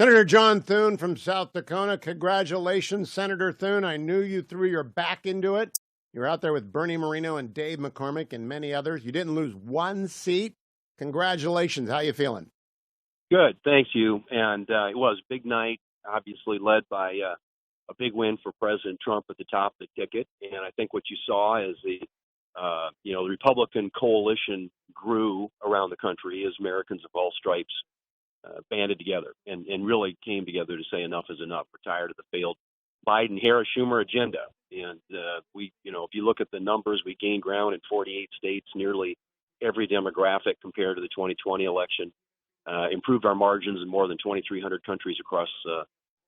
Senator John Thune from South Dakota. Congratulations, Senator Thune. I knew you threw your back into it. You're out there with Bernie Moreno and Dave McCormick and many others. You didn't lose one seat. Congratulations. How you feeling? Good, thanks, Hugh. And it was a big night, obviously led by a big win for President Trump at the top of the ticket. And I think what you saw is the Republican coalition grew around the country as Americans of all stripes banded together and really came together to say enough is enough. We're tired of the failed Biden, Harris, Schumer agenda. And if you look at the numbers, we gained ground in 48 states, nearly every demographic compared to the 2020 election. Improved our margins in more than 2,300 countries across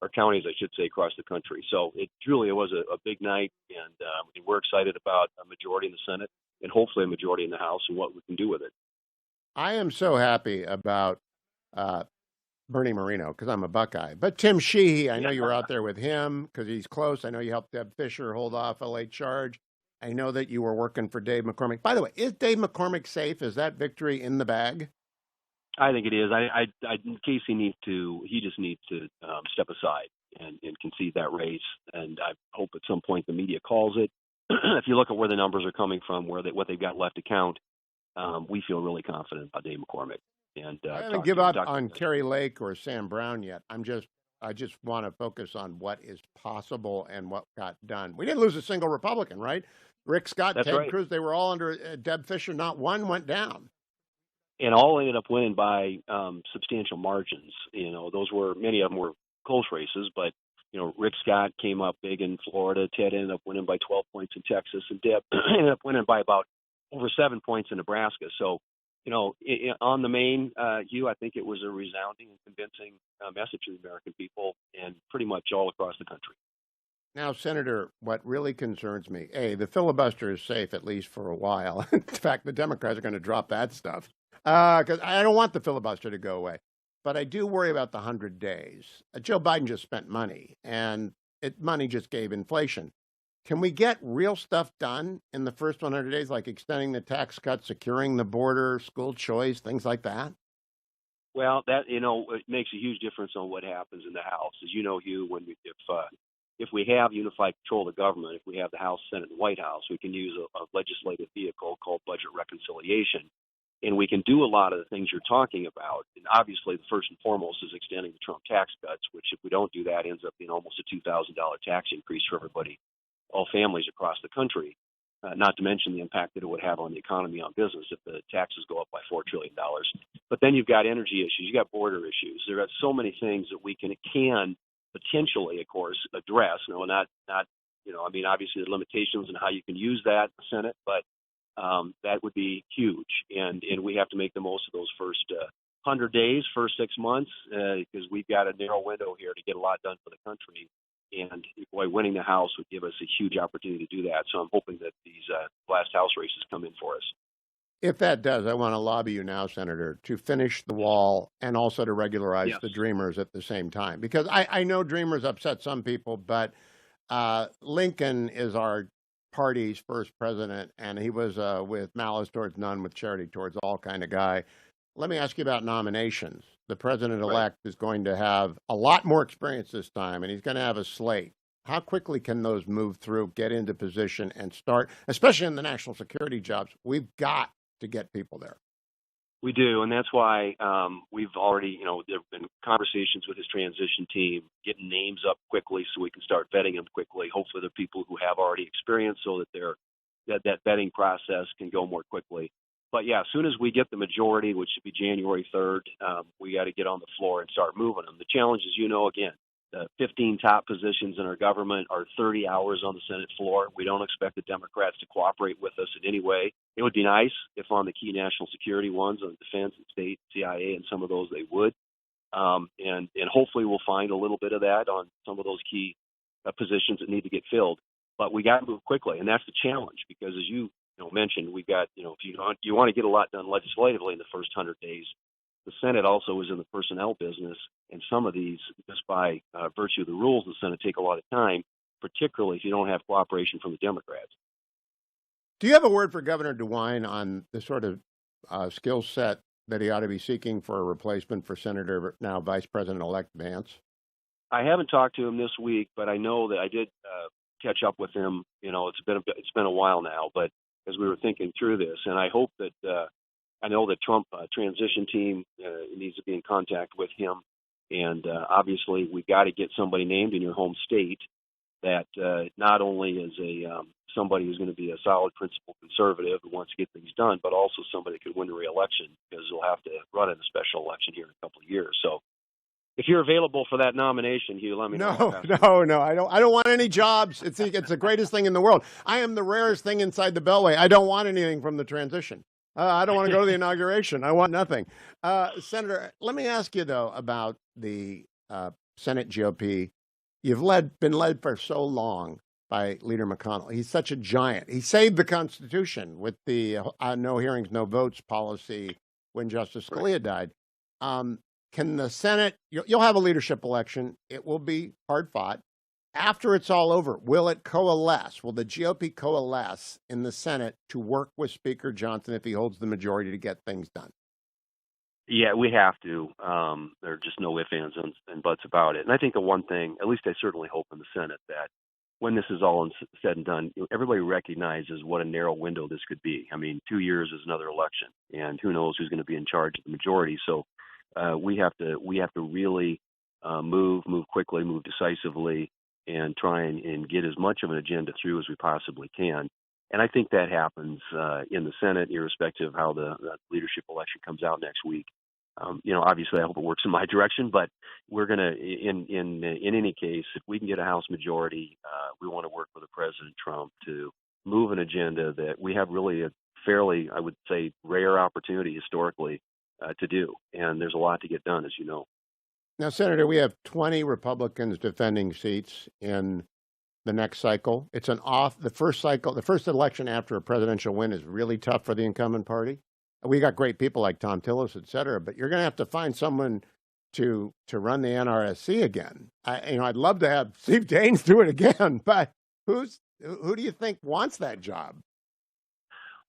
our counties, I should say, across the country. So it truly was a big night, and we're excited about a majority in the Senate and hopefully a majority in the House and what we can do with it. I am so happy about Bernie Moreno because I'm a Buckeye. But Tim Sheehy, I know you were out there with him because he's close. I know you helped Deb Fischer hold off a late charge. I know that you were working for Dave McCormick. By the way, is Dave McCormick safe? Is that victory in the bag? I think it is. In case he just needs to step aside and concede that race. And I hope at some point the media calls it. If you look at where the numbers are coming from, what they've got left to count, we feel really confident about Dave McCormick. And I haven't given up on Kerry Lake or Sam Brown yet. I just want to focus on what is possible and what got done. We didn't lose a single Republican, right? Rick Scott, That's Ted right. Cruz, they were all under Deb Fischer. Not one went down. And all ended up winning by substantial margins. Many of them were close races, but Rick Scott came up big in Florida. Ted ended up winning by 12 points in Texas, and Deb ended up winning by about over 7 points in Nebraska. So, on the main, Hugh, I think it was a resounding and convincing message to the American people and pretty much all across the country. Now, Senator, what really concerns me, the filibuster is safe at least for a while. In fact, the Democrats are going to drop that stuff. Because I don't want the filibuster to go away. But I do worry about the 100 days. Joe Biden just spent money, and money just gave inflation. Can we get real stuff done in the first 100 days, like extending the tax cuts, securing the border, school choice, things like that? Well, it makes a huge difference on what happens in the House. As you know, Hugh, if we have unified control of the government, if we have the House, Senate, and White House, we can use a legislative vehicle called budget reconciliation. And we can do a lot of the things you're talking about. And obviously, the first and foremost is extending the Trump tax cuts, which if we don't do that, ends up being almost a $2,000 tax increase for everybody, all families across the country, not to mention the impact that it would have on the economy, on business, if the taxes go up by $4 trillion. But then you've got energy issues. You've got border issues. There are so many things that we can potentially, of course, address. Obviously, the limitations on how you can use that in the Senate, but that would be huge, and we have to make the most of those first 100 days, first 6 months, because we've got a narrow window here to get a lot done for the country. And boy, winning the House would give us a huge opportunity to do that. So I'm hoping that these last House races come in for us. If that does, I want to lobby you now, Senator, to finish the wall and also to regularize the Dreamers at the same time. Because I know Dreamers upset some people, but Lincoln is our party's first president, and he was with malice towards none, with charity towards all kind of guy. Let me ask you about nominations. The president-elect is going to have a lot more experience this time, and he's going to have a slate. How quickly can those move through, get into position, and start, especially in the national security jobs? We've got to get people there. We do, and that's why we've already, there have been conversations with his transition team, getting names up quickly so we can start vetting them quickly. Hopefully they're people who have already experience so that that vetting process can go more quickly. But yeah, as soon as we get the majority, which should be January 3rd, we got to get on the floor and start moving them. The challenge is, again, the 15 top positions in our government are 30 hours on the Senate floor. We don't expect the Democrats to cooperate with us in any way. It would be nice if on the key national security ones, on defense and state, CIA, and some of those they would. And hopefully we'll find a little bit of that on some of those key positions that need to get filled. But we got to move quickly, and that's the challenge because, as you mentioned, we've got, if you want to get a lot done legislatively in the first 100 days, the Senate also is in the personnel business, and some of these, just by virtue of the rules of the Senate, take a lot of time, particularly if you don't have cooperation from the Democrats. Do you have a word for Governor DeWine on the sort of skill set that he ought to be seeking for a replacement for Senator, now Vice President-elect Vance? I haven't talked to him this week, but I know that I did catch up with him. It's been a while now, but as we were thinking through this, and I hope that I know the Trump transition team needs to be in contact with him, and obviously we got to get somebody named in your home state that not only is somebody who's going to be a solid principled conservative who wants to get things done, but also somebody that could win the re-election, because you'll have to run in a special election here in a couple of years. So if you're available for that nomination, Hugh, let me know. No. I don't want any jobs. It's the greatest thing in the world. I am the rarest thing inside the Beltway. I don't want anything from the transition. I don't want to go to the inauguration. I want nothing. Senator, let me ask you, though, about the Senate GOP. You've been led for so long by Leader McConnell. He's such a giant. He saved the Constitution with the no hearings, no votes policy when Justice Scalia died. Can the Senate, you'll have a leadership election. It will be hard fought. After it's all over, will it coalesce? Will the GOP coalesce in the Senate to work with Speaker Johnson if he holds the majority to get things done? Yeah, we have to. There are just no ifs, ands, and buts about it. And I think the one thing, at least I certainly hope in the Senate, that when this is all said and done, everybody recognizes what a narrow window this could be. I mean, 2 years is another election, and who knows who's going to be in charge of the majority. So we have to really move quickly, move decisively, and try and get as much of an agenda through as we possibly can. And I think that happens in the Senate, irrespective of how the leadership election comes out next week. Obviously, I hope it works in my direction, but we're going to, in any case, if we can get a House majority, we want to work with President Trump to move an agenda that we have really a fairly, I would say, rare opportunity historically to do. And there's a lot to get done, as you know. Now, Senator, we have 20 Republicans defending seats in the next cycle. It's the first election after a presidential win is really tough for the incumbent party. We got great people like Tom Tillis, et cetera, but you're going to have to find someone to run the NRSC again. I'd love to have Steve Daines do it again, but who do you think wants that job?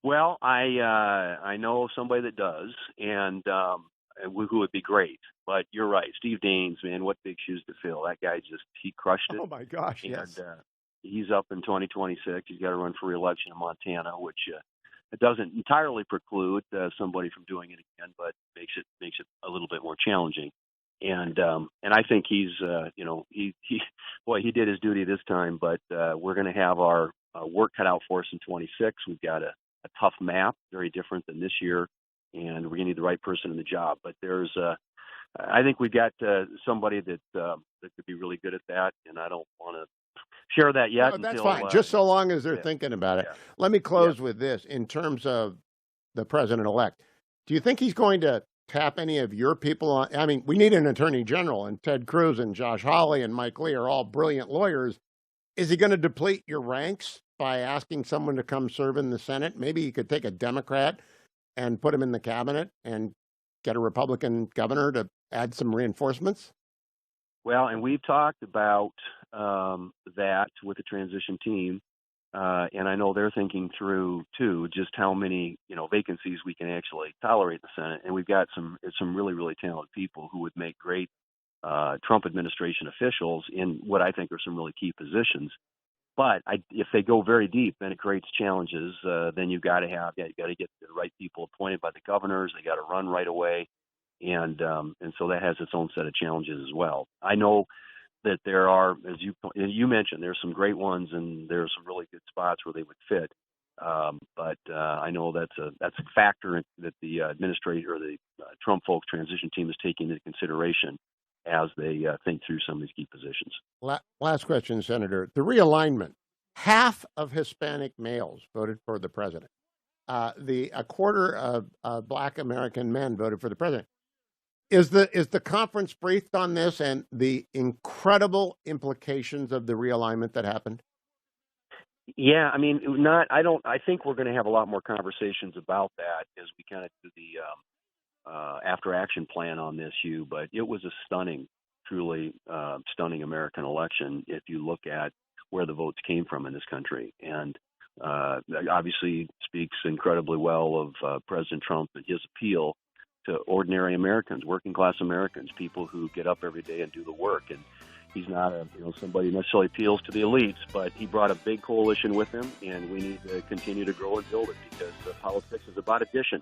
Well, I know somebody that does, and who would be great. But you're right, Steve Daines, man, what big shoes to fill. That guy he crushed it. Oh my gosh, yes. And he's up in 2026. He's got to run for re-election in Montana, which it doesn't entirely preclude somebody from doing it again, but makes it a little bit more challenging. And I think he did his duty this time. But we're going to have our work cut out for us in 26. We've got a tough map, very different than this year, and we're going to need the right person in the job. But I think we've got somebody that could be really good at that, and I don't want to share that yet. No, that's fine. Just so long as they're thinking about it. Yeah. Let me close with this. In terms of the president-elect, do you think he's going to tap any of your people? I mean, we need an attorney general, and Ted Cruz and Josh Hawley and Mike Lee are all brilliant lawyers. Is he going to deplete your ranks by asking someone to come serve in the Senate? Maybe you could take a Democrat and put him in the cabinet and get a Republican governor to add some reinforcements? Well, and we've talked about that with the transition team, and I know they're thinking through too just how many vacancies we can actually tolerate in the Senate, and we've got some really, really talented people who would make great Trump administration officials in what I think are some really key positions. But if they go very deep, then it creates challenges. Then you've got to get the right people appointed by the governors. They got to run right away. And so that has its own set of challenges as well. I know that there are, as you mentioned, there's some great ones, and there's some really good spots where they would fit. But I know that's a factor that the administrator or the Trump folks transition team is taking into consideration as they think through some of these key positions. Last question, Senator. The realignment. Half of Hispanic males voted for the president. A quarter of Black American men voted for the president. Is the conference briefed on this and the incredible implications of the realignment that happened? Yeah, I mean, I think we're going to have a lot more conversations about that as we kind of do the after action plan on this, Hugh. But it was a truly stunning American election if you look at where the votes came from in this country. And obviously speaks incredibly well of President Trump and his appeal. to ordinary Americans, working class Americans, people who get up every day and do the work. And he's not somebody who necessarily appeals to the elites, but he brought a big coalition with him, and we need to continue to grow and build it because politics is about addition.